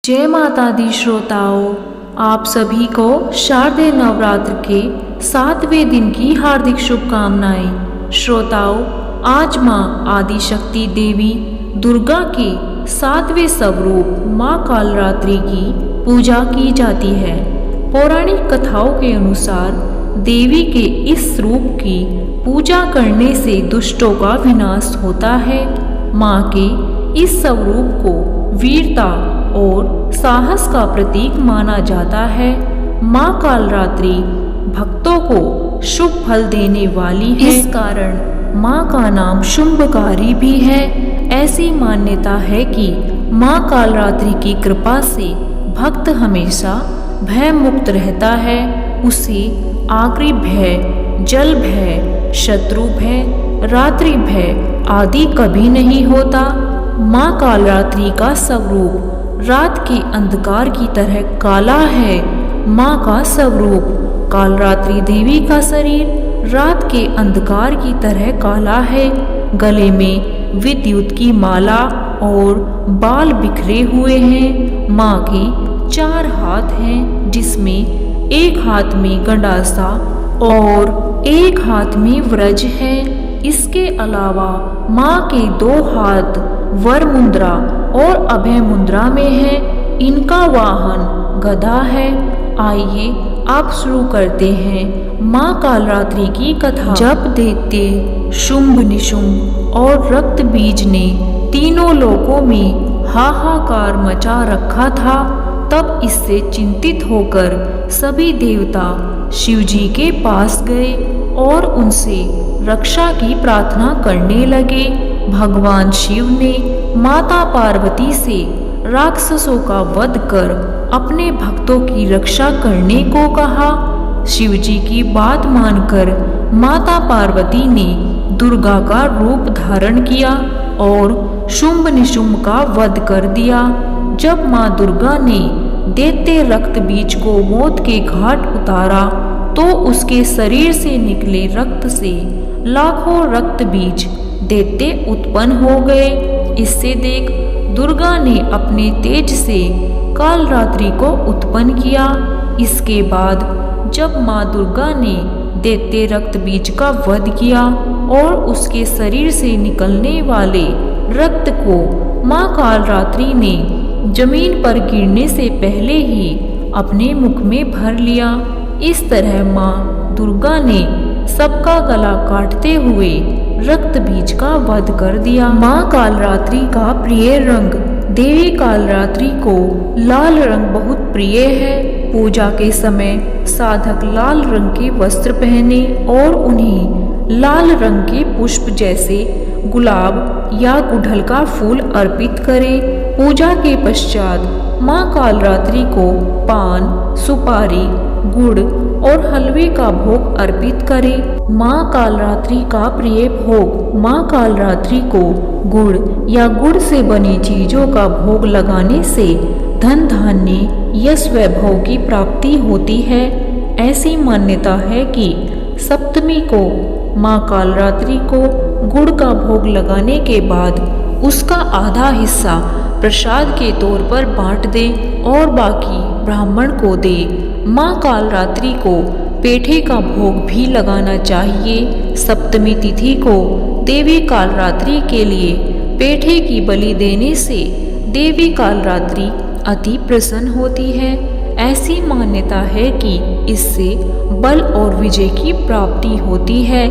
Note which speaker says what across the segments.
Speaker 1: जय माता दी श्रोताओं, आप सभी को शारदीय नवरात्र के 7वें दिन की हार्दिक शुभकामनाएं। श्रोताओं, आज माँ आदिशक्ति देवी दुर्गा के 7वें स्वरूप माँ कालरात्रि की पूजा की जाती है। पौराणिक कथाओं के अनुसार देवी के इस रूप की पूजा करने से दुष्टों का विनाश होता है। माँ के इस स्वरूप को वीरता और साहस का प्रतीक माना जाता है। माँ कालरात्रि भक्तों को शुभ फल देने वाली है। इस कारण माँ का नाम शुंभकारी भी है। ऐसी मान्यता है कि माँ कालरात्रि की कृपा से भक्त हमेशा भय मुक्त रहता है। उसे आखिरी भय, जल भय, शत्रु भय, रात्रि भय आदि कभी नहीं होता। माँ कालरात्रि का स्वरूप रात के अंधकार की तरह काला है। माँ का स्वरूप कालरात्रि देवी का शरीर रात के अंधकार की तरह काला है। गले में विद्युत की माला और बाल बिखरे हुए हैं। माँ के 4 हाथ हैं, जिसमें एक हाथ में गंडासा और एक हाथ में व्रज है। इसके अलावा माँ के 2 हाथ वर मुद्रा और अभय मुद्रा में है। इनका वाहन गदा है। आइए आप शुरू करते हैं माँ कालरात्रि की कथा। जब दैत्य शुंभ, निशुंभ और रक्त बीज ने तीनों लोकों में हाहाकार मचा रखा था, तब इससे चिंतित होकर सभी देवता शिवजी के पास गए और उनसे रक्षा की प्रार्थना करने लगे। भगवान शिव ने माता पार्वती से राक्षसों का वध कर अपने भक्तों की रक्षा करने को कहा। शिवजी की बात मानकर माता पार्वती ने दुर्गा का रूप धारण किया और शुंभ निशुंभ का वध कर दिया। जब माँ दुर्गा ने दैत्य रक्त बीज को मौत के घाट उतारा, तो उसके शरीर से निकले रक्त से लाखों रक्त बीज दैत्य उत्पन्न हो गए। इससे देख दुर्गा ने अपने तेज से कालरात्रि को उत्पन्न किया। इसके बाद जब माँ दुर्गा ने दैत्य रक्त बीज का वध किया और उसके शरीर से निकलने वाले रक्त को माँ कालरात्रि ने जमीन पर गिरने से पहले ही अपने मुख में भर लिया। इस तरह माँ दुर्गा ने सबका गला काटते हुए रक्त बीज का वध कर दिया। माँ कालरात्रि का प्रिय रंग। देवी कालरात्रि को लाल रंग बहुत प्रिय है। पूजा के समय साधक लाल रंग के वस्त्र पहने और उन्हें लाल रंग के पुष्प जैसे गुलाब या गुड़हल का फूल अर्पित करें। पूजा के पश्चात माँ कालरात्रि को पान, सुपारी, गुड़ और हलवे का भोग अर्पित करें। माँ कालरात्रि का प्रिय भोग। माँ कालरात्रि को गुड़ या गुड़ से बनी चीजों का भोग लगाने से धन धान्य, यश, वैभव की प्राप्ति होती है। ऐसी मान्यता है कि सप्तमी को माँ कालरात्रि को गुड़ का भोग लगाने के बाद उसका आधा हिस्सा प्रसाद के तौर पर बांट दे और बाकी ब्राह्मण को दे। माँ कालरात्रि को पेठे का भोग भी लगाना चाहिए। सप्तमी तिथि को देवी कालरात्रि के लिए पेठे की बलि देने से देवी कालरात्रि अति प्रसन्न होती है। ऐसी मान्यता है कि इससे बल और विजय की प्राप्ति होती है।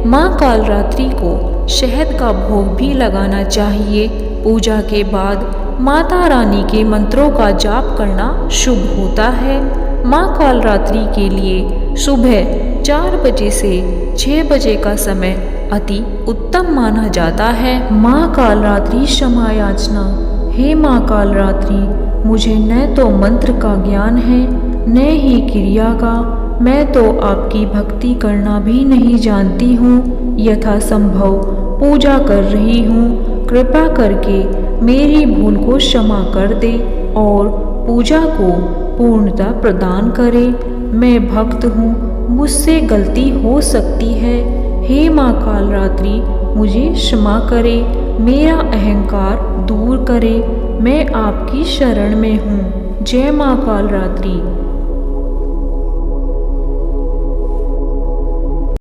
Speaker 1: माँ कालरात्रि को शहद का भोग भी लगाना चाहिए। पूजा के बाद माता रानी के मंत्रों का जाप करना शुभ होता है। माँ कालरात्रि के लिए सुबह 4 बजे से 6 बजे का समय अति उत्तम माना जाता है। माँ कालरात्रि क्षमा याचना। हे माँ कालरात्रि, मुझे न तो मंत्र का ज्ञान है न ही क्रिया का। मैं तो आपकी भक्ति करना भी नहीं जानती हूँ। यथासंभव पूजा कर रही हूँ। कृपा करके मेरी भूल को क्षमा कर दे और पूजा को पूर्णता प्रदान करे। मैं भक्त हूँ, मुझसे गलती हो सकती है। हे माँ कालरात्रि, मुझे क्षमा करे, मेरा अहंकार दूर करे। मैं आपकी शरण में हूँ। जय माँ कालरात्रि।